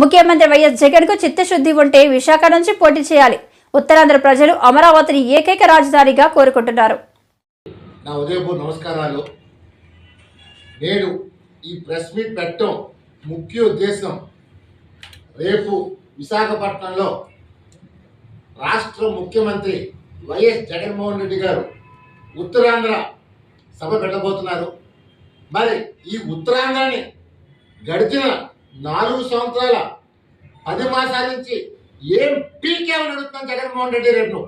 ముఖ్యమంత్రి వైఎస్ జగన్ కు చిత్తశుద్ధి ఉంటే విశాఖ నుంచి పోటీ చేయాలి. ఉత్తరాంధ్ర ప్రజలు అమరావతిని ఏకైక రాజధానిగా కోరుకుంటున్నారు. నా ఉదయపూర్ నమస్కారాలు. నేను ఈ ప్రెస్ మీట్ పెట్టడం ముఖ్య ఉద్దేశం, రేపు విశాఖపట్నంలో రాష్ట్ర ముఖ్యమంత్రి వైఎస్ జగన్మోహన్ రెడ్డి గారు ఉత్తరాంధ్ర సభ పెట్టబోతున్నారు. మరి ఈ ఉత్తరాంధ్రని గడిచిన 4 సంవత్సరాల 10 మాసాల నుంచి ఏం పీకేమని అడుగుతున్నాం జగన్మోహన్ రెడ్డి రేపు.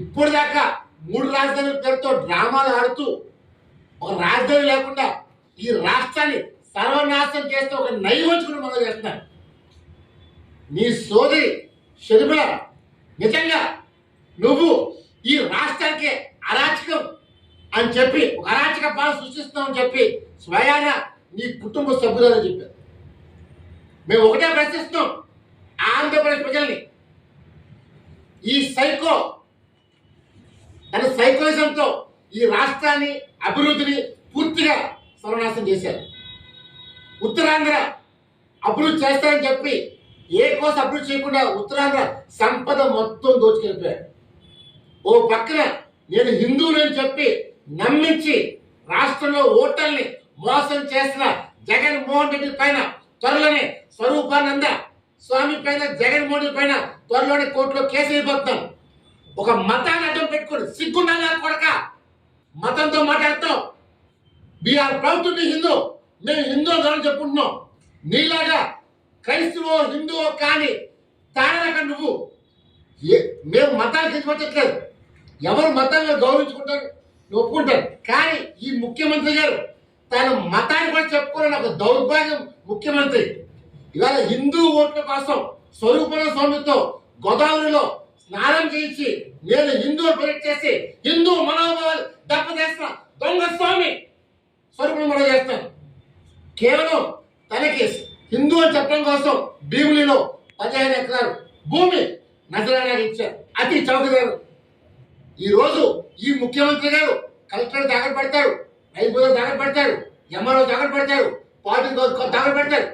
ఇప్పుడు దాకా 3 రాజధానుల పేరుతో డ్రామాలు ఆడుతూ ఒక రాజధాని లేకుండా ఈ రాష్ట్రాన్ని సర్వనాశనం చేస్తూ ఒక నైవంచుకుని మొదలు చేస్తున్నారు. నీ సోదరి షర్మిల, నిజంగా నువ్వు ఈ రాష్ట్రానికి అరాచకం అని చెప్పి ఒక అరాచక పాలన సృష్టిస్తామని చెప్పి స్వయాన నీ కుటుంబ సభ్యులని చెప్పారు. మేము ఒకటే ప్రశ్నిస్తున్నాం ఆంధ్రప్రదేశ్ ప్రజల్ని. ఈ సైకో తన సైకోయిజంతో ఈ రాష్ట్రాన్ని అభివృద్ధిని పూర్తిగా సర్వనాశనం చేశారు. ఉత్తరాంధ్ర అభివృద్ధి చేస్తారని చెప్పి ఏ కోసం అభివృద్ధి చేయకుండా ఉత్తరాంధ్ర సంపద మొత్తం దోచుకెళ్ళిపోయారు. ఓ పక్కన నేను హిందువులని చెప్పి నమ్మించి రాష్ట్రంలో ఓటర్ని మోసం చేసిన జగన్మోహన్ రెడ్డి పైన త్వరలోనే స్వరూపానంద స్వామి పైన జగన్మోహన్ రెడ్డి పైన త్వరలోనే కోర్టులో కేసు అయిపోతాం. ఒక మతాన్ని అడ్డం పెట్టుకుని సిగ్గుండాలా కొడక మతంతో మాట్లాడతాం. We're proud to be Hindu, మేము హిందూ అని చెప్పుకుంటున్నాం. నీలాగా క్రైస్తవో హిందువో కానీ తారక నువ్వు. మేము మతానికి కించపట్టట్లేదు, ఎవరు మతాన్ని గౌరవించుకుంటారు, ఒప్పుకుంటారు. కానీ ఈ ముఖ్యమంత్రి గారు తన మతాన్ని కూడా చెప్పుకోవాలని ఒక దౌర్భాగ్యం ముఖ్యమంత్రి. ఇవాళ హిందూ ఓట్ల కోసం స్వరూపణ స్వామితో గోదావరిలో స్నానం చేయించి నేను హిందూ ప్రొజెక్ట్ చేసి హిందూ మనోభావాలు దెబ్బతీస్తున్న దొంగ స్వామి స్వరూపణ మనం చేస్తాను. కేవలం తనకి హిందూ అని చెప్పడం కోసం భీములిలో 15 ఎకరాలు భూమి నజరానా ఇచ్చారు అతి చౌకదారు. ఈరోజు ఈ ముఖ్యమంత్రి గారు కలెక్టర్ దగ్గర పెడతాడు, రైతులు దగ్గర పెడతాడు, ఎంఆర్ఓ దగ్గర పెడతాడు, పార్టీ దగ్గర పెడతాడు,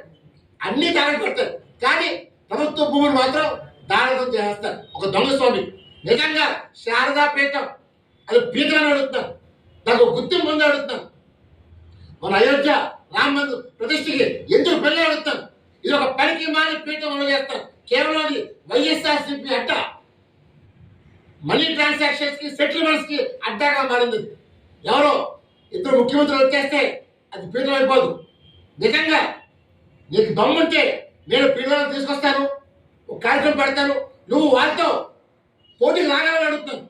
అన్ని దగ్గర పెడతారు. కానీ ప్రభుత్వ భూములు మాత్రం దానం చేస్తారు. ఒక దొంగ స్వామి. నిజంగా శారదాపీఠం అది పీఠాన్ని అడుగుతాను, దానికి ఒక గుర్తింపు ముందు అడుగుతాను. మన అయోధ్య రామ మందిర ప్రతిష్ఠకి ఎందుకు పెళ్లి అడుగుతాను. ఇది ఒక పనికి మాని పీఠం అమలు చేస్తాను. కేవలం అది వైఎస్ఆర్సీపీ అడ్డా, మనీ ట్రాన్సాక్షన్స్ కి సెటిల్మెంట్స్ కి అడ్డాగా మారింది. ఎవరో ఇద్దరు ముఖ్యమంత్రులు వచ్చేస్తే అది పీఠం అయిపోదు. నిజంగా నీకు దమ్ముంటే నేను పీఠాలను తీసుకొస్తాను, ఒక కార్యక్రమం పెడతాను, నువ్వు వాళ్ళతో పోటీకి రాగాలని అడుగుతాను.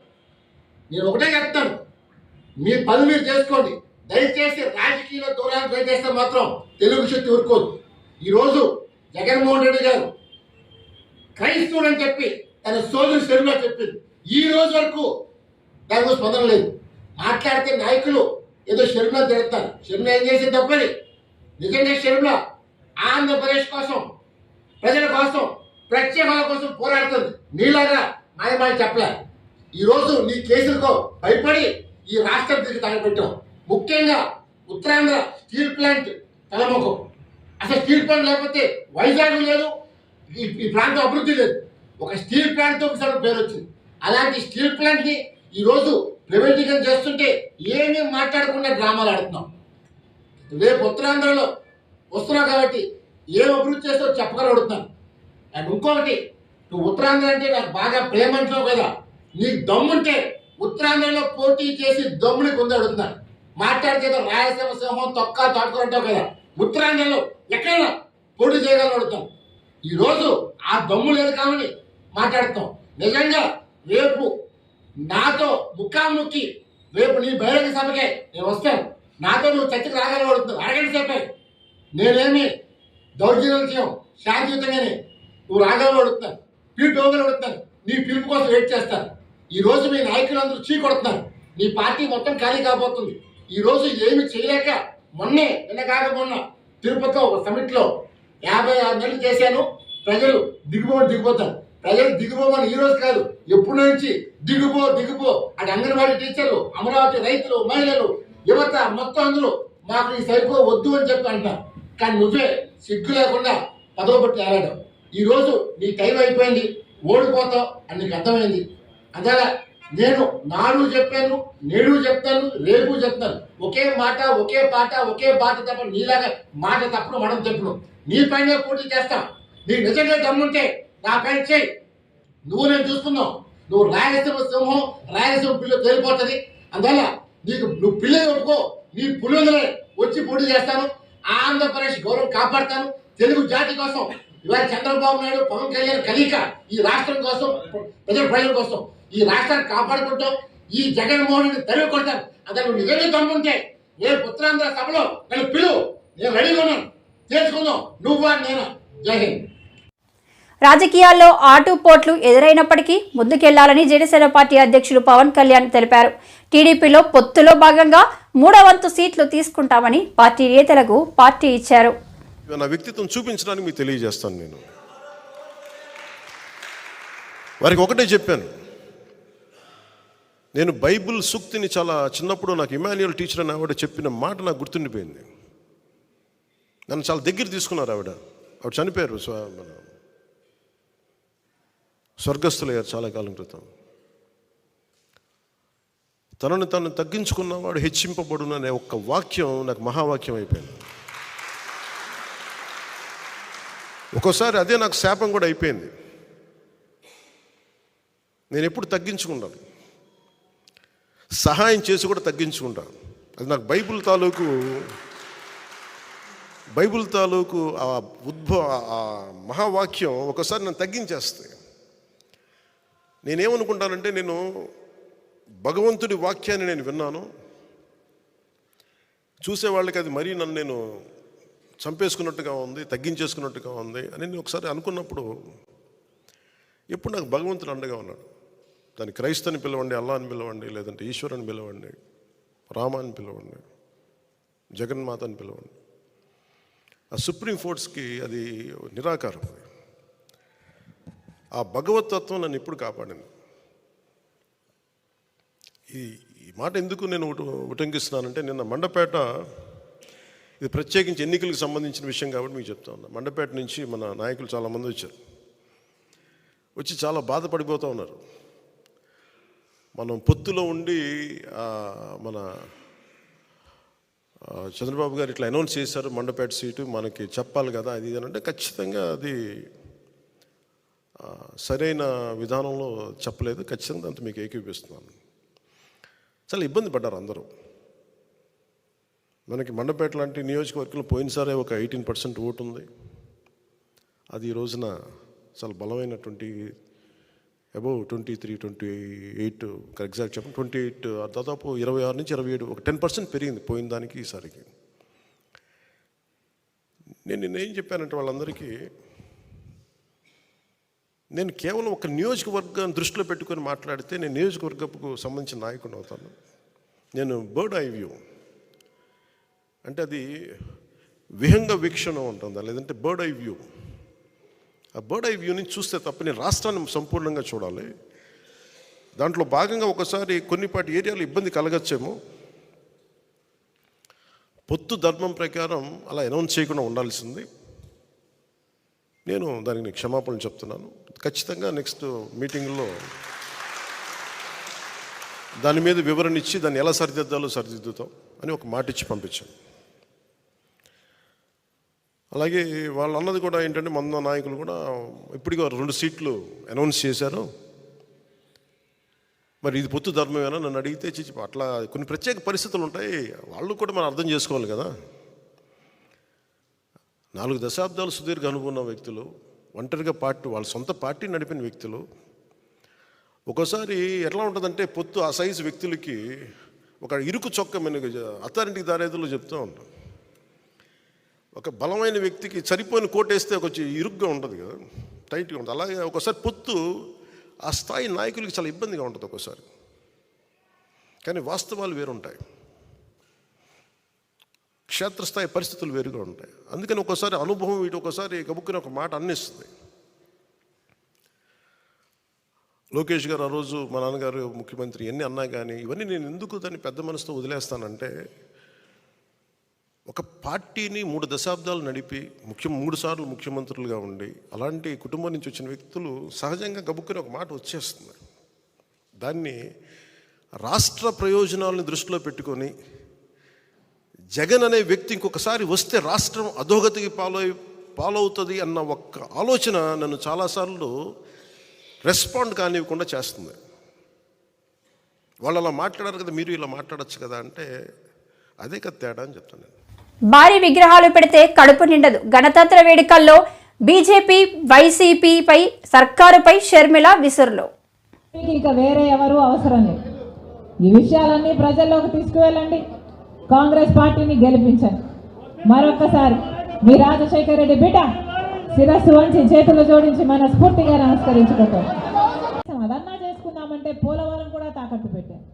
నేను ఒకటే చెప్తాను, మీ పని మీరు చేసుకోండి. దయచేసి రాజకీయ దూరాన్ని ట్రై చేస్తే మాత్రం తెలుగు శక్తి ఊరుకోదు. ఈరోజు జగన్మోహన్ రెడ్డి గారు క్రైస్తవుడు అని చెప్పి తన సోదరు షర్మిల చెప్పింది. ఈ రోజు వరకు దాని స్పందన లేదు. మాట్లాడితే నాయకులు ఏదో షర్మిల తిడతారు. షర్మిల ఏం చేసింది తప్పని. నిజంగా షర్మిల ఆంధ్రప్రదేశ్ కోసం, ప్రజల కోసం, ప్రత్యేకాల కోసం పోరాడుతుంది. నీలాగా మాయమాయ చెప్పలే. ఈరోజు నీ కేసులతో భయపడి ఈ రాష్ట్రం తిరిగి తగలబెట్టాం. ముఖ్యంగా ఉత్తరాంధ్ర స్టీల్ ప్లాంట్ తలముఖం. అసలు స్టీల్ ప్లాంట్ లేకపోతే వైజాగ్ లేదు, ఈ ప్రాంతం అభివృద్ధి లేదు. ఒక స్టీల్ ప్లాంట్తో ఒకసారి పేరు వచ్చింది. అలాంటి స్టీల్ ప్లాంట్ని ఈరోజు ప్రైవేటీకరణ చేస్తుంటే ఏమీ మాట్లాడకుండా డ్రామాలు ఆడుతున్నాం. రేపు ఉత్తరాంధ్రలో వస్తున్నావు కాబట్టి ఏం అభివృద్ధి చేస్తావో చెప్పగలుగుతున్నాను. అండ్ ఇంకొకటి, నువ్వు ఉత్తరాంధ్ర అంటే నాకు బాగా ప్రేమ అంటావు కదా, నీకు దమ్ముంటే ఉత్తరాంధ్రలో పోటీ చేసి దమ్ముని పొందడుతున్నాను. మాట్లాడితే రాయలసీమ సింహం తొక్క తాటుకుంటావు కదా, ఉత్తరాంధ్రలో ఎక్కడైనా పోటీ చేయగలగలుగుతాం. ఈరోజు ఆ దమ్ము లేదు కామని మాట్లాడుతాం. నిజంగా రేపు నాతో ముఖాముఖి, రేపు నీ బహిరంగ సభకే నేను వస్తాను, నాతో నువ్వు చర్చకు రాగలగలుగుతున్నావు. అరగంట సేపే నేనేమి దౌర్జన్యం చేయం, శాంతియుతంగానే నువ్వు రాగలగలుగుతున్నాను, పిలుపు ఇవ్వగలుగుతాను. నీ పిలుపు కోసం వెయిట్ చేస్తాను. ఈరోజు మీ నాయకులందరూ చీకొడుతున్నారు. నీ పార్టీ మొత్తం ఖాళీ కాబోతుంది. ఈరోజు ఏమి చేయలేక మొన్న తిరుపతిలో ఒక సమిట్లో 56 నెలలు చేశాను. ప్రజలు దిగిపోతారు. ప్రజలు దిగిపోమని ఈ రోజు కాదు, ఎప్పటి నుంచి దిగుపో అటు అంగన్వాడీ టీచర్లు, అమరావతి రైతులు, మహిళలు, యువత మొత్తం అందరూ మాకు ఈ సైకో వద్దు అని చెప్పి అంటారు. కానీ నువ్వే సిగ్గు లేకుండా పదవ పట్టి ఆడాడు. ఈరోజు నీ టైం అయిపోయింది, ఓడిపోతావు అని నీకు అర్థమైంది. అందువల్ల నేను నాడు చెప్పాను, నేడు చెప్తాను, రేపు చెప్తాను. ఒకే మాట, ఒకే పాట, ఒకే బాట తప్ప నీలాగా మాట తప్పుడు మనం తప్పుడు నీ పైన పోటీ చేస్తాం. నీకు నిజంగా దమ్ముంటే నా పైన చేయి. నువ్వు నేను చూసుకుందాం. నువ్వు రాయలసీమ సింహం, రాయలసీమ పిల్ల తేలిపోతుంది. అందువల్ల నువ్వు పిల్ల ఒప్పుకో, నీ పులివెందులే వచ్చి పోటీ చేస్తాను. ఆంధ్రప్రదేశ్ గౌరవం కాపాడతాను. తెలుగు జాతి కోసం ఇవాళ చంద్రబాబు నాయుడు, పవన్ కళ్యాణ్ కలిక ఈ రాష్ట్రం కోసం, ప్రజల కోసం ఈ రాష్ట్రాన్ని కాపాడుకుంటాం. ఈ జగన్మోహన్ రెడ్డి తరిగి కొడతాను. అదే నువ్వు నిజంగా దమ్ముంటే రేపు ఉత్తరాంధ్ర సభలో నన్ను పిలువు, నేను రెడీగా ఉన్నాను. తెలుసుకుందాం నువ్వా నేను. జై హింద్. రాజకీయాల్లో ఆటుపోట్లు ఎదురైనప్పటికీ ముందుకెళ్లాలని జనసేన పార్టీ అధ్యక్షులు పవన్ కళ్యాణ్ తెలిపారు. టీడీపీలో పొత్తులో భాగంగా 3వ వంతు సీట్లు తీసుకుంటామని పార్టీ నేతలకు పార్టీ ఇచ్చారు. నా వ్యక్తిత్వం చూపించడానికి మీకు తెలియజేస్తాను. నేను వారికి ఒకటే చెప్పాను. నేను బైబిల్ సూక్తిని చాలా చిన్నప్పుడు నాకు ఇమాన్యుయల్ టీచర్ అని ఆవిడ చెప్పిన మాట నాకు గుర్తుండిపోయింది. నన్ను చాలా దగ్గర తీసుకున్నారు. ఆవిడ చనిపోయారు, స్వర్గస్థులయ్యారు చాలా కాలం క్రితం. తనను తను తగ్గించుకున్నవాడు హెచ్చింపబడును అనే ఒక్క వాక్యం నాకు మహావాక్యం అయిపోయింది. ఒక్కోసారి అదే నాకు శాపం కూడా అయిపోయింది. నేను ఎప్పుడు తగ్గించుకుంటాను, సహాయం చేసి కూడా తగ్గించుకుంటాను. అది నాకు బైబిల్ తాలూకు ఆ మహావాక్యం ఒకసారి నన్ను తగ్గించేస్తాయి. నేనేమనుకుంటానంటే, నేను భగవంతుడి వాక్యాన్ని నేను విన్నాను, చూసేవాళ్ళకి అది మరీ నన్ను నేను చంపేసుకున్నట్టుగా ఉంది, తగ్గించేసుకున్నట్టుగా ఉంది అని నేను ఒకసారి అనుకున్నప్పుడు, ఎప్పుడు నాకు భగవంతుడు అండగా ఉన్నాడు. దాన్ని క్రైస్తని పిలవండి, అల్లా అని పిలవండి, లేదంటే ఈశ్వరుని పిలవండి, రామాని పిలవండి, జగన్మాత అని పిలవండి. ఆ సుప్రీం ఫోర్స్కి అది నిరాకారం. ఆ భగవతత్వం నన్ను ఎప్పుడు కాపాడింది. ఈ మాట ఎందుకు నేను ఉటంకిస్తున్నానంటే, నిన్న మండపేట, ఇది ప్రత్యేకించి ఎన్నికలకు సంబంధించిన విషయం కాబట్టి మీకు చెప్తా ఉన్నా. మండపేట నుంచి మన నాయకులు చాలామంది వచ్చి చాలా బాధపడిపోతూ ఉన్నారు. మనం పొత్తులో ఉండి మన చంద్రబాబు గారు ఇట్లా అనౌన్స్ చేశారు, మండపేట సీటు మనకి చెప్పాలి కదా అది ఇది అంటే, ఖచ్చితంగా అది సరైన విధానంలో చెప్పలేదు. ఖచ్చితంగా అంత మీకు ఏకీపిస్తున్నాను. చాలా ఇబ్బంది పడ్డారు అందరూ. మనకి మండపేట లాంటి నియోజకవర్గంలో పోయినసారే ఒక 18% ఓటు ఉంది. అది ఈ రోజున చాలా బలమైన అబౌవ్ 23, 28 ఎగ్జాక్ట్ చెప్పండి 28, దాదాపు 26 నుంచి 27, ఒక 10% పెరిగింది పోయిన దానికి ఈసారికి. నేనేం చెప్పానంటే వాళ్ళందరికీ, నేను కేవలం ఒక నియోజకవర్గాన్ని దృష్టిలో పెట్టుకొని మాట్లాడితే నేను నియోజకవర్గపు సంబంధించిన నాయకుడు అవుతాను. నేను బర్డ్ ఐ వ్యూ అంటే అది విహంగ వీక్షణ ఉంటుందా, లేదంటే బర్డ్ ఐ వ్యూ. ఆ బర్డ్ ఐ వ్యూ నుంచి చూస్తే తప్ప నేను రాష్ట్రాన్ని సంపూర్ణంగా చూడాలి. దాంట్లో భాగంగా ఒకసారి కొన్నిపాటి ఏరియాలో ఇబ్బంది కలగచ్చేమో. పొత్తు ధర్మం ప్రకారం అలా అనౌన్స్ చేయకుండా ఉండాల్సింది. నేను దానికి క్షమాపణలు చెప్తున్నాను. ఖచ్చితంగా నెక్స్ట్ మీటింగ్లో దాని మీద వివరణ ఇచ్చి దాన్ని ఎలా సరిదిద్దాలో సరిదిద్దుతాం అని ఒక మాట ఇచ్చి పంపించాను. అలాగే వాళ్ళు అన్నది కూడా ఏంటంటే, మన నాయకులు కూడా ఇప్పటికీ 2 సీట్లు అనౌన్స్ చేశారు, మరి ఇది పొత్తు ధర్మమేనా నన్ను అడిగితే అట్లా కొన్ని ప్రత్యేక పరిస్థితులు ఉంటాయి, వాళ్ళు కూడా మనం అర్థం చేసుకోవాలి కదా. 4 దశాబ్దాలు సుదీర్ఘ అనుభవం ఉన్న వ్యక్తులు, ఒంటరిగా వాళ్ళ సొంత పార్టీ నడిపిన వ్యక్తులు, ఒక్కోసారి ఎట్లా ఉంటుందంటే పొత్తు ఆ సైజు వ్యక్తులకి ఒక ఇరుకు చొక్క అత్తారింటికి దారేదులో చెప్తూ ఉంటాం. ఒక బలమైన వ్యక్తికి సరిపోయిన కోటేస్తే కొంచెం ఇరుగ్గా ఉంటుంది కదా, టైట్గా ఉంటుంది. అలాగే ఒకసారి పొత్తు ఆ స్థాయి నాయకులకి చాలా ఇబ్బందిగా ఉంటుంది ఒక్కోసారి. కానీ వాస్తవాలు వేరుంటాయి, క్షేత్రస్థాయి పరిస్థితులు వేరుగా ఉంటాయి. అందుకని ఒక్కోసారి అనుభవం వీటి ఒకసారి గబుక్కుని ఒక మాట అన్నిస్తుంది. లోకేష్ గారు ఆ రోజు మా నాన్నగారు ముఖ్యమంత్రి ఎన్ని అన్నా కానీ ఇవన్నీ నేను ఎందుకు దాన్ని పెద్ద మనసుతో వదిలేస్తానంటే, ఒక పార్టీని 3 దశాబ్దాలు నడిపి 3 సార్లు ముఖ్యమంత్రులుగా ఉండి అలాంటి కుటుంబం నుంచి వచ్చిన వ్యక్తులు సహజంగా గబుక్కుని ఒక మాట వచ్చేస్తుంది. దాన్ని రాష్ట్ర ప్రయోజనాలను దృష్టిలో పెట్టుకొని జగన్ అనే వ్యక్తి ఇంకొకసారి వస్తే రాష్ట్రం అధోగతికి పాలవుతుంది అన్న ఒక్క ఆలోచన నన్ను చాలాసార్లు రెస్పాండ్ కానివ్వకుండా చేస్తుంది. వాళ్ళు అలా మాట్లాడారు కదా, మీరు ఇలా మాట్లాడచ్చు కదా అంటే అదే కదా తేడా అని చెప్తాను నేను. భారీ విగ్రహాలు పెడితే కడుపు నిండదు. గణతంత్ర వేడుకల్లో బీజేపీ వైసీపీపై సర్కారుపై షర్మిల విసురులో. ఇక వేరే ఎవరు అవసరం లేదు. ఈ విషయాలన్నీ ప్రజల్లోకి తీసుకువెళ్ళండి, కాంగ్రెస్ పార్టీని గెలిపించండి. మరొక్కసారి మీ రాజశేఖర రెడ్డి బిడ్డ శిరస్సు వంచి చేతులు జోడించి మనస్ఫూర్తిగా నమస్కరించుకుంటాం. అదన్నా చేసుకుందామంటే పోలవరం కూడా తాకట్టు పెట్టారు.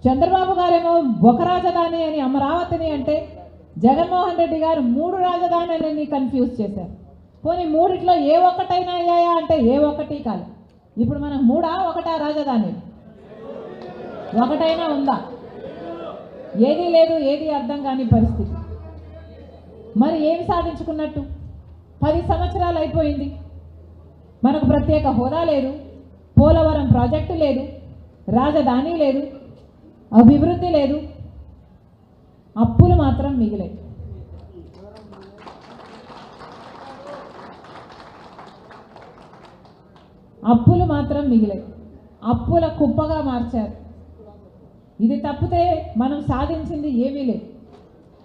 చంద్రబాబు గారేమో ఒక రాజధాని అని అమరావతిని అంటే జగన్మోహన్ రెడ్డి గారు 3 రాజధానులని కన్ఫ్యూజ్ చేశారు. పోనీ 3లో ఏ ఒక్కటైనా అయ్యాయా అంటే ఏ ఒక్కటి కాదు. ఇప్పుడు మనకు 3 రాజధాని ఒకటైనా ఉందా? ఏదీ లేదు, ఏది అర్థం కాని పరిస్థితి. మరి ఏమి సాధించుకున్నట్టు? 10 సంవత్సరాలు అయిపోయింది. మనకు ప్రత్యేక హోదా లేదు, పోలవరం ప్రాజెక్టు లేదు, రాజధాని లేదు, అభివృద్ధి లేదు, అప్పులు మాత్రం మిగిలాయి. అప్పులు మాత్రం మిగిలాయి, అప్పుల కుప్పగా మార్చారు. ఇది తప్పితే మనం సాధించింది ఏమీ లేదు.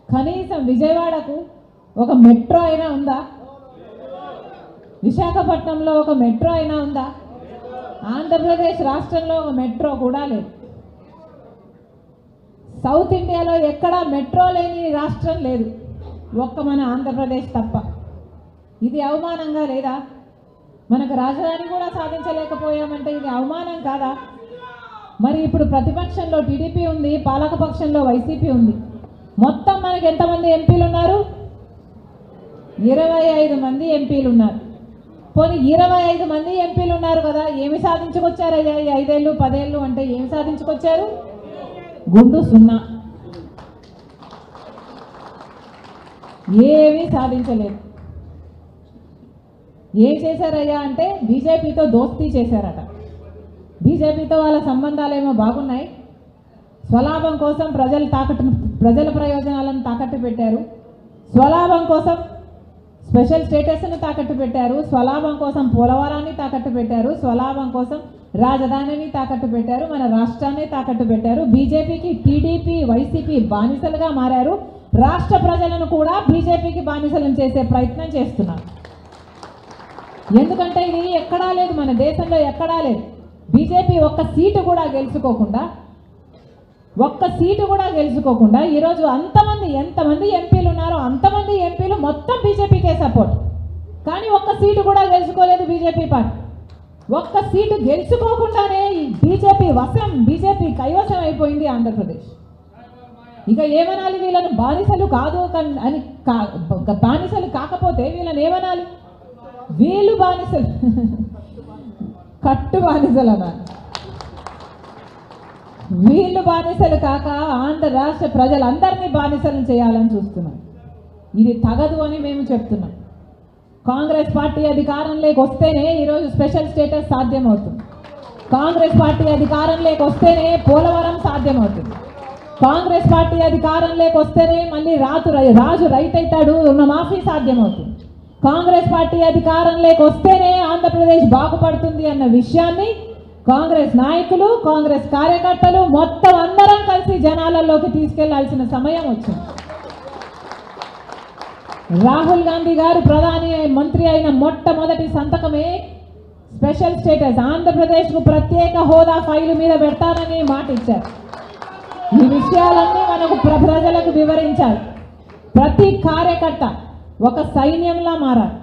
కనీసం విజయవాడకు ఒక మెట్రో అయినా ఉందా? విశాఖపట్నంలో ఒక మెట్రో అయినా ఉందా? ఆంధ్రప్రదేశ్ రాష్ట్రంలో ఒక మెట్రో కూడా లేదు. సౌత్ ఇండియాలో ఎక్కడా మెట్రో లేని రాష్ట్రం లేదు, ఒక్క మన ఆంధ్రప్రదేశ్ తప్ప. ఇది అవమానంగా లేదా? మనకు రాజధాని కూడా సాధించలేకపోయామంటే ఇది అవమానం కాదా? మరి ఇప్పుడు ప్రతిపక్షంలో టీడీపీ ఉంది, పాలకపక్షంలో వైసీపీ ఉంది. మొత్తం మనకు ఎంతమంది ఎంపీలు ఉన్నారు? 25 మంది ఎంపీలు ఉన్నారు. పోనీ 25 మంది ఎంపీలు ఉన్నారు కదా, ఏమి సాధించుకొచ్చారు? 5 ఏళ్ళు 10 ఏళ్ళు అంటే ఏమి సాధించుకొచ్చారు? గుండు సున్నా, ఏమీ సాధించలేదు. ఏం చేశారయ్యా అంటే బీజేపీతో దోస్తీ చేశారట. బీజేపీతో వాళ్ళ సంబంధాలేమో బాగున్నాయి. స్వలాభం కోసం ప్రజల ప్రయోజనాలను తాకట్టు పెట్టారు. స్వలాభం కోసం స్పెషల్ స్టేటస్ను తాకట్టు పెట్టారు. స్వలాభం కోసం పోలవరాన్ని తాకట్టు పెట్టారు. స్వలాభం కోసం రాజధానిని తాకట్టు పెట్టారు. మన రాష్ట్రాన్ని తాకట్టు పెట్టారు. బీజేపీకి టీడీపీ వైసీపీ బానిసలుగా మారారు. రాష్ట్ర ప్రజలను కూడా బీజేపీకి బానిసలను చేసే ప్రయత్నం చేస్తున్నారు. ఎందుకంటే ఇది ఎక్కడా లేదు, మన దేశంలో ఎక్కడా లేదు. బీజేపీ ఒక్క సీటు కూడా గెలుచుకోకుండా ఈరోజు ఎంతమంది ఎంపీలు ఉన్నారో అంతమంది ఎంపీలు మొత్తం బీజేపీకే సపోర్ట్. కానీ ఒక్క సీటు కూడా గెలుచుకోలేదు బీజేపీ పార్టీ. ఒక్క సీటు గెలుచుకోకుండానే బీజేపీ కైవసం అయిపోయింది ఆంధ్రప్రదేశ్. ఇక ఏమనాలి? వీళ్ళను బానిసలు కాదు అని బానిసలు కాకపోతే వీళ్ళని ఏమనాలి? వీళ్ళు బానిసలు, కట్టు బానిసలు అన్నారు. వీళ్ళు బానిసలు కాక ఆంధ్ర రాష్ట్ర ప్రజలందరినీ బానిసలు చేయాలని చూస్తున్నాం. ఇది తగదు అని మేము చెప్తున్నాం. కాంగ్రెస్ పార్టీ అధికారంలోకి వస్తేనే ఈరోజు స్పెషల్ స్టేటస్ సాధ్యమవుతుంది. కాంగ్రెస్ పార్టీ అధికారంలోకి వస్తేనే పోలవరం సాధ్యమవుతుంది. కాంగ్రెస్ పార్టీ అధికారంలోకి వస్తేనే మళ్ళీ రాజు రైతు అవుతాడు, రుణమాఫీ సాధ్యమవుతుంది. కాంగ్రెస్ పార్టీ అధికారంలోకి వస్తేనే ఆంధ్రప్రదేశ్ బాగుపడుతుంది అన్న విషయాన్ని కాంగ్రెస్ నాయకులు, కాంగ్రెస్ కార్యకర్తలు మొత్తం అందరం కలిసి జనాలలోకి తీసుకెళ్లాల్సిన సమయం వచ్చింది. రాహుల్ గాంధీ గారు ప్రధాని మంత్రి అయిన మొట్టమొదటి సంతకమే స్పెషల్ స్టేటస్, ఆంధ్రప్రదేశ్కు ప్రత్యేక హోదా ఫైలు మీద పెడతానని మాట ఇచ్చారు. ఈ విషయాలన్నీ మనకు ప్రజలకు వివరించాలి. ప్రతి కార్యకర్త ఒక సైన్యంలా మారాలి.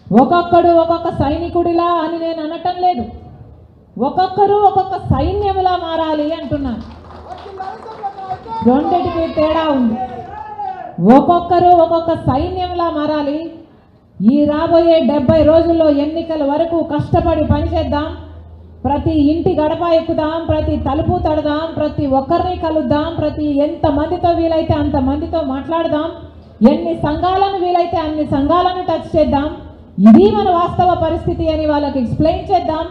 ఒక్కొక్కడు ఒక్కొక్క సైనికుడిలా అని నేను అనటం లేదు, ఒక్కొక్కరు ఒక్కొక్క సైన్యంలా మారాలి అంటున్నాను. రెండిటికి తేడా ఉంది. ఒక్కొక్కరు ఒక్కొక్క సైన్యంలా మారాలి. ఈ రాబోయే 70 రోజుల్లో ఎన్నికల వరకు కష్టపడి పనిచేద్దాం. ప్రతి ఇంటి గడప ఎక్కుదాం, ప్రతి తలుపు తడదాం, ప్రతి ఒక్కరిని కలుద్దాం, ప్రతి ఎంతమందితో వీలైతే అంతమందితో మాట్లాడదాం, ఎన్ని సంఘాలను వీలైతే అన్ని సంఘాలను టచ్ చేద్దాం. ఇది మన వాస్తవ పరిస్థితి అని వాళ్ళకి ఎక్స్ప్లెయిన్ చేద్దాం.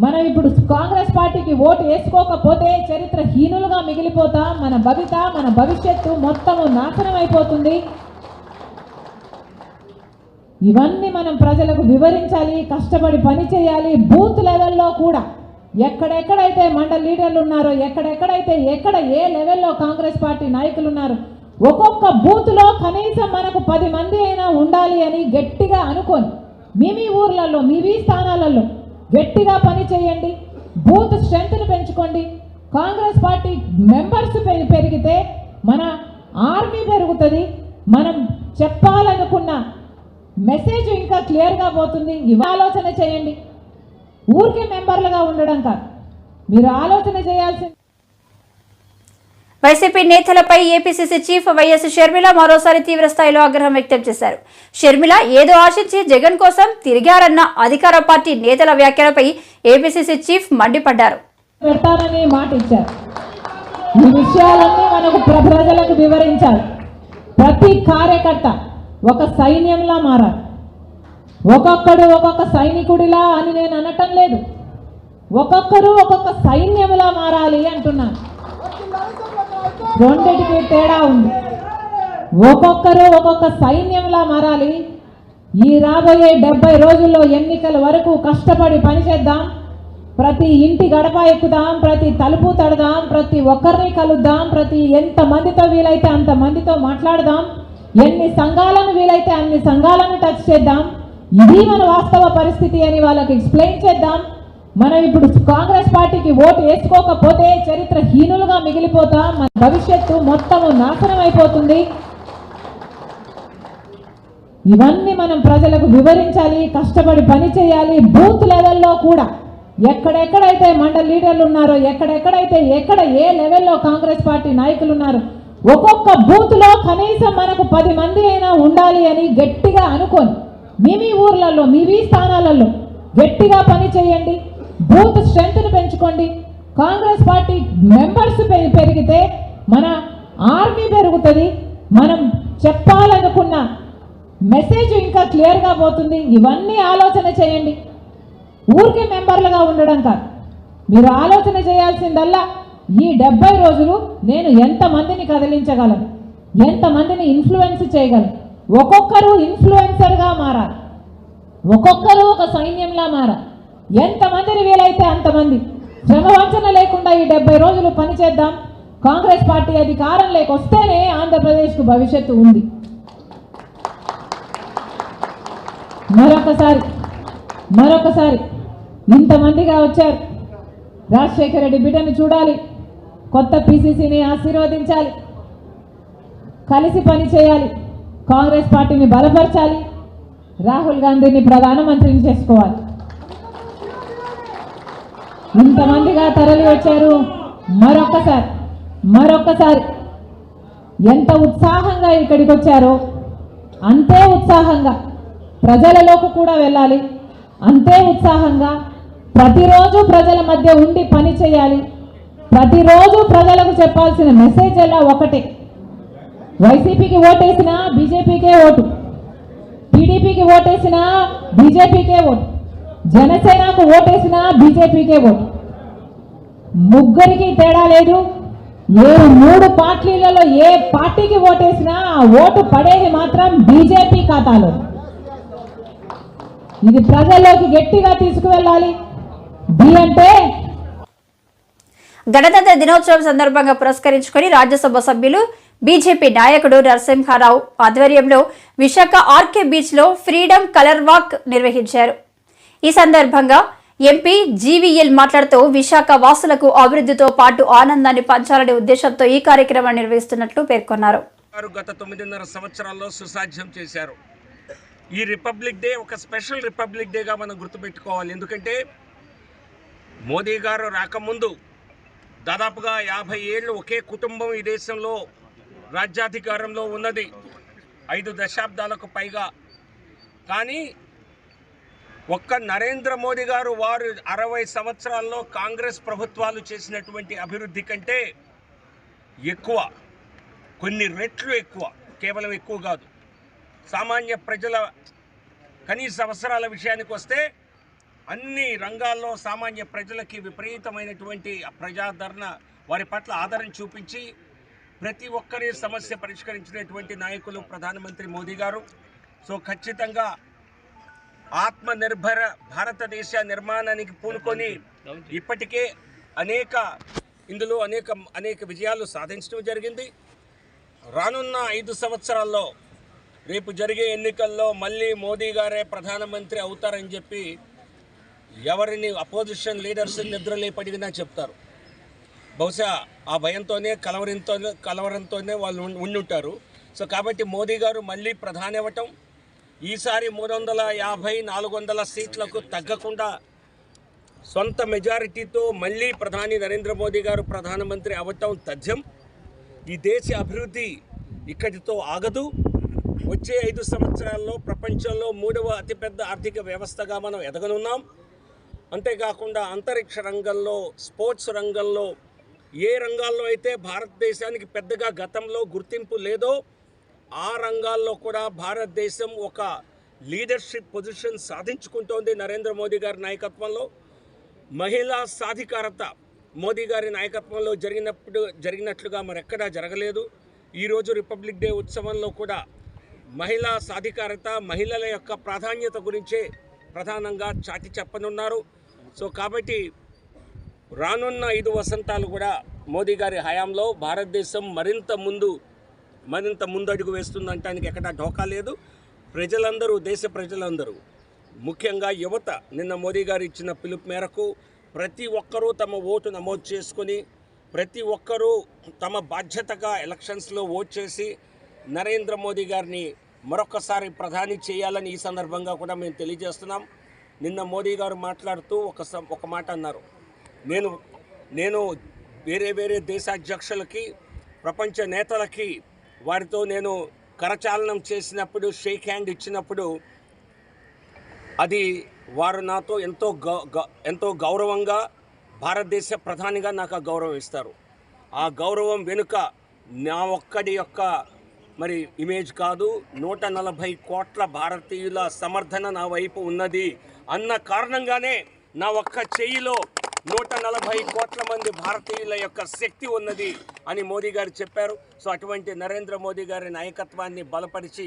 మనం ఇప్పుడు కాంగ్రెస్ పార్టీకి ఓటు వేసుకోకపోతే చరిత్రహీనులుగా మిగిలిపోతాం. మన భవిష్యత్తు మొత్తము నాశనం అయిపోతుంది. ఇవన్నీ మనం ప్రజలకు వివరించాలి, కష్టపడి పని చేయాలి. బూత్ లెవెల్లో కూడా ఎక్కడెక్కడైతే మండల లీడర్లు ఉన్నారో, ఎక్కడెక్కడైతే ఏ లెవెల్లో కాంగ్రెస్ పార్టీ నాయకులు ఉన్నారో, ఒక్కొక్క బూత్లో కనీసం మనకు 10 మంది అయినా ఉండాలి అని గట్టిగా అనుకొని మీ ఊర్లలో మీ స్థానాలలో గట్టిగా పని చేయండి. బూత్ స్ట్రెంత్ను పెంచుకోండి. కాంగ్రెస్ పార్టీ మెంబర్స్ పెరిగితే మన ఆర్మీ పెరుగుతుంది. మనం చెప్పాలనుకున్న మెసేజ్ ఇంకా క్లియర్గా పోతుంది. ఇవి ఆలోచన చేయండి. ఊరికే మెంబర్లుగా ఉండడం కాదు, మీరు ఆలోచన చేయాల్సింది. వైసీపీ నేతలపై ఏపీసీసీ చీఫ్ వైఎస్ షర్మిల మరోసారి తీవ్ర స్థాయిలో ఆగ్రహం వ్యక్తం చేశారు. షర్మిల ఏదో ఆశించి జగన్ కోసం తిరిగారన్న అధికార పార్టీ నేతల వ్యాఖ్యలపై ఏపీసీసీ చీఫ్ మండిపడ్డారు. పెడతానని మాట ఇచ్చారు. ఈ విషయాలన్నీ మనకు ప్రజలకు వివరించాలి. ప్రతి కార్యకర్త ఒక సైన్యంలా మారాలి. ఒక్కొక్కడు ఒక్కొక్క సైనికుడిలా అని నేను అనటం లేదు. ఒక్కొక్కరు ఒక్కొక్క సైన్యంలా మారాలి అంటున్నాను. రెండిటికి తేడా ఉంది. ఒక్కొక్కరు ఒక్కొక్క సైన్యంలా మారాలి. ఈ రాబోయే 70 రోజుల్లో ఎన్నికల వరకు కష్టపడి పనిచేద్దాం. ప్రతి ఇంటి గడప ఎక్కుదాం, ప్రతి తలుపు తడదాం, ప్రతి ఒక్కరిని కలుద్దాం, ప్రతి ఎంతమందితో వీలైతే అంతమందితో మాట్లాడదాం, ఎన్ని సంఘాలను వీలైతే అన్ని సంఘాలను టచ్ చేద్దాం. ఇది మన వాస్తవ పరిస్థితి అని వాళ్ళకి ఎక్స్ప్లెయిన్ చేద్దాం. మనం ఇప్పుడు కాంగ్రెస్ పార్టీకి ఓటు వేసుకోకపోతే చరిత్రహీనులుగా మిగిలిపోతాం. మన భవిష్యత్తు మొత్తము నాశనం అయిపోతుంది. ఇవన్నీ మనం ప్రజలకు వివరించాలి, కష్టపడి పని చేయాలి. బూత్ లెవెల్లో కూడా ఎక్కడెక్కడైతే మండల లీడర్లు ఉన్నారో, ఎక్కడెక్కడైతే ఏ లెవెల్లో కాంగ్రెస్ పార్టీ నాయకులు ఉన్నారో, ఒక్కొక్క బూత్లో కనీసం మనకు 10 మంది అయినా ఉండాలి అని గట్టిగా అనుకొని మీ ఊర్లలో మీ స్థానాలలో గట్టిగా పని చేయండి. బూత్ స్ట్రెంత్ను పెంచుకోండి. కాంగ్రెస్ పార్టీ మెంబర్స్ పెరిగితే మన ఆర్మీ పెరుగుతుంది. మనం చెప్పాలనుకున్న మెసేజ్ ఇంకా క్లియర్గా పోతుంది. ఇవన్నీ ఆలోచన చేయండి. ఊరికే మెంబర్లుగా ఉండడం కాదు, మీరు ఆలోచన చేయాల్సిందల్లా ఈ 70 రోజులు నేను ఎంతమందిని కదిలించగలను, ఎంతమందిని ఇన్ఫ్లుయెన్స్ చేయగలను. ఒక్కొక్కరు ఇన్ఫ్లుయెన్సర్గా మారాలి. ఒక్కొక్కరు ఒక సైన్యంలా మారాలి. ఎంతమందిని వీలైతే అంతమంది శ్రమవంచన లేకుండా ఈ 70 రోజులు పనిచేద్దాం. కాంగ్రెస్ పార్టీ అధికారంలోకి వస్తేనే ఆంధ్రప్రదేశ్కు భవిష్యత్తు ఉంది. మరొకసారి ఇంతమందిగా వచ్చారు. రాజశేఖర రెడ్డి బిడ్డను చూడాలి, కొత్త పిసిసిని ఆశీర్వదించాలి, కలిసి పని చేయాలి, కాంగ్రెస్ పార్టీని బలపరచాలి, రాహుల్ గాంధీని ప్రధానమంత్రిని చేసుకోవాలి. ఇంతమందిగా తరలి వచ్చారు. మరొక్కసారి ఎంత ఉత్సాహంగా ఇక్కడికి వచ్చారో అంతే ఉత్సాహంగా ప్రజలలోకి కూడా వెళ్ళాలి. అంతే ఉత్సాహంగా ప్రతిరోజు ప్రజల మధ్య ఉండి పని చేయాలి. ప్రతిరోజు ప్రజలకు చెప్పాల్సిన మెసేజ్ ఎలా ఒకటే. వైసీపీకి ఓటేసినా బీజేపీకే ఓటు, టీడీపీకి ఓటేసినా బీజేపీకే ఓటు, జనసేనకు ఓటేసినా బీజేపీకే ఓటు. ముగ్గురికి తేడా లేదు. ఏ 3 పార్టీలలో ఏ పార్టీకి ఓటేసినా ఆ ఓటు పడేది మాత్రం బీజేపీ ఖాతాలో. ఇది ప్రజల్లోకి గట్టిగా తీసుకువెళ్ళాలి. అంటే గణతంత్ర దినోత్సవం సందర్భంగా పురస్కరించుకొని రాజ్యసభ సభ్యులు బీజేపీ నాయకుడు నరసింహారావు ఆధ్వర్యంలో విశాఖ ఆర్కే బీచ్ లో ఫ్రీడమ్ కలర్ వాక్ నిర్వహించారు. ఈ సందర్భంగా ఎంపీ జీవీఎల్ మాట్లాడుతూ విశాఖ వాసులకు అభివృద్ధితో పాటు ఆనందాన్ని పంచాలనే ఉద్దేశంతో ఈ కార్యక్రమాన్ని నిర్వహిస్తున్నట్లు పేర్కొన్నారు. గత 9.5 సంవత్సరాల్లో సుసాధ్యం చేశారు. ఈ రిపబ్లిక్ డే ఒక స్పెషల్ రిపబ్లిక్ డేగా మనం గుర్తుపెట్టుకోవాలి. ఎందుకంటే మోదీ గారు రాకముందు దాదాపుగా 50 ఏళ్ళు ఒకే కుటుంబం ఈ దేశంలో రాజ్యాధికారంలో ఉన్నది, 5 దశాబ్దాలకు పైగా. కానీ ఒక్క నరేంద్ర మోదీ గారు వారు 60 సంవత్సరాల్లో కాంగ్రెస్ ప్రభుత్వాలు చేసినటువంటి అభివృద్ధి కంటే ఎక్కువ, కొన్ని రెట్లు ఎక్కువ, కేవలం ఎక్కువ కాదు. సామాన్య ప్రజల కనీస అవసరాల విషయానికి వస్తే అన్ని రంగాల్లో సామాన్య ప్రజలకి విపరీతమైనటువంటి ప్రజాదరణ, వారి పట్ల ఆదరణ చూపించి ప్రతి ఒక్కరి సమస్య పరిష్కరించినటువంటి నాయకులు ప్రధానమంత్రి మోదీ గారు. సో ఖచ్చితంగా ఆత్మనిర్భర భారతదేశ నిర్మాణానికి పూనుకొని ఇప్పటికే ఇందులో అనేక విజయాలు సాధించడం జరిగింది. రానున్న 5 సంవత్సరాల్లో రేపు జరిగే ఎన్నికల్లో మళ్ళీ మోదీ గారే ప్రధానమంత్రి అవుతారని చెప్పి ఎవరిని అపోజిషన్ లీడర్స్ నిద్రలేపడిగినా చెప్తారు. బహుశా ఆ భయంతోనే కలవరంతోనే వాళ్ళు ఉండుంటారు. సో కాబట్టి మోదీ గారు మళ్ళీ ప్రధాని అవ్వటం, ఈసారి 350-400 సీట్లకు తగ్గకుండా సొంత మెజారిటీతో మళ్ళీ ప్రధాని నరేంద్ర మోదీ గారు ప్రధానమంత్రి అవ్వటం తథ్యం. ఈ దేశ అభివృద్ధి ఇక్కడితో ఆగదు. వచ్చే 5 సంవత్సరాల్లో ప్రపంచంలో 3వ అతిపెద్ద ఆర్థిక వ్యవస్థగా మనం ఎదగనున్నాం. అంతేకాకుండా అంతరిక్ష రంగంలో, స్పోర్ట్స్ రంగంలో, ఏ రంగాల్లో అయితే భారతదేశానికి పెద్దగా గతంలో గుర్తింపు లేదో ఆ రంగాల్లో కూడా భారతదేశం ఒక లీడర్షిప్ పొజిషన్ సాధించుకుంటోంది నరేంద్ర మోదీ గారి నాయకత్వంలో. మహిళా సాధికారత మోదీ గారి నాయకత్వంలో జరిగినట్లుగా మరెక్కడా జరగలేదు. ఈరోజు రిపబ్లిక్ డే ఉత్సవంలో కూడా మహిళా సాధికారత, మహిళల యొక్క ప్రాధాన్యత గురించే ప్రధానంగా చాటి చెప్పనున్నారు. సో కాబట్టి రానున్న 5 వసంతాలు కూడా మోదీ గారి హయాంలో భారతదేశం మరింత ముందడుగు వేస్తుందంటానికి ఎక్కడా ఢోకా లేదు. ప్రజలందరూ, దేశ ప్రజలందరూ, ముఖ్యంగా యువత నిన్న మోదీ గారు ఇచ్చిన పిలుపు మేరకు ప్రతి ఒక్కరూ తమ ఓటు నమోదు చేసుకుని, ప్రతి ఒక్కరూ తమ బాధ్యతగా ఎలక్షన్స్లో ఓట్ చేసి నరేంద్ర మోదీ గారిని మరొకసారి ప్రధాని చేయాలని ఈ సందర్భంగా కూడా మేము తెలియజేస్తున్నాం. నిన్న మోదీ గారు మాట్లాడుతూ ఒక మాట అన్నారు. నేను వేరే దేశాధ్యక్షులకి, ప్రపంచ నేతలకి, వారితో నేను కరచాలనం చేసినప్పుడు, షేక్ హ్యాండ్ ఇచ్చినప్పుడు అది వారు నాతో ఎంతో గౌరవంగా, భారతదేశ ప్రధానిగా నాకు ఆ గౌరవం ఇస్తారు. ఆ గౌరవం వెనుక నా ఒక్కడి యొక్క ఇమేజ్ కాదు, 140 కోట్ల భారతీయుల సమర్థన నా వైపు ఉన్నది అన్న కారణంగానే నా ఒక్క చెయ్యిలో 140 కోట్ల మంది భారతీయుల యొక్క శక్తి ఉన్నది అని మోదీ గారు చెప్పారు. సో అటువంటి నరేంద్ర మోదీ గారి నాయకత్వాన్ని బలపరిచి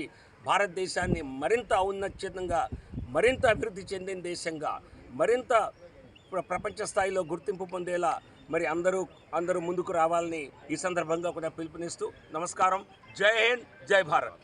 భారతదేశాన్ని మరింత ఔన్నత్యంగా, మరింత అభివృద్ధి చెందిన దేశంగా, మరింత ప్రపంచ స్థాయిలో గుర్తింపు పొందేలా అందరూ ముందుకు రావాలని ఈ సందర్భంగా కూడా పిలుపునిస్తూ నమస్కారం. జై హింద్, జై భారత్.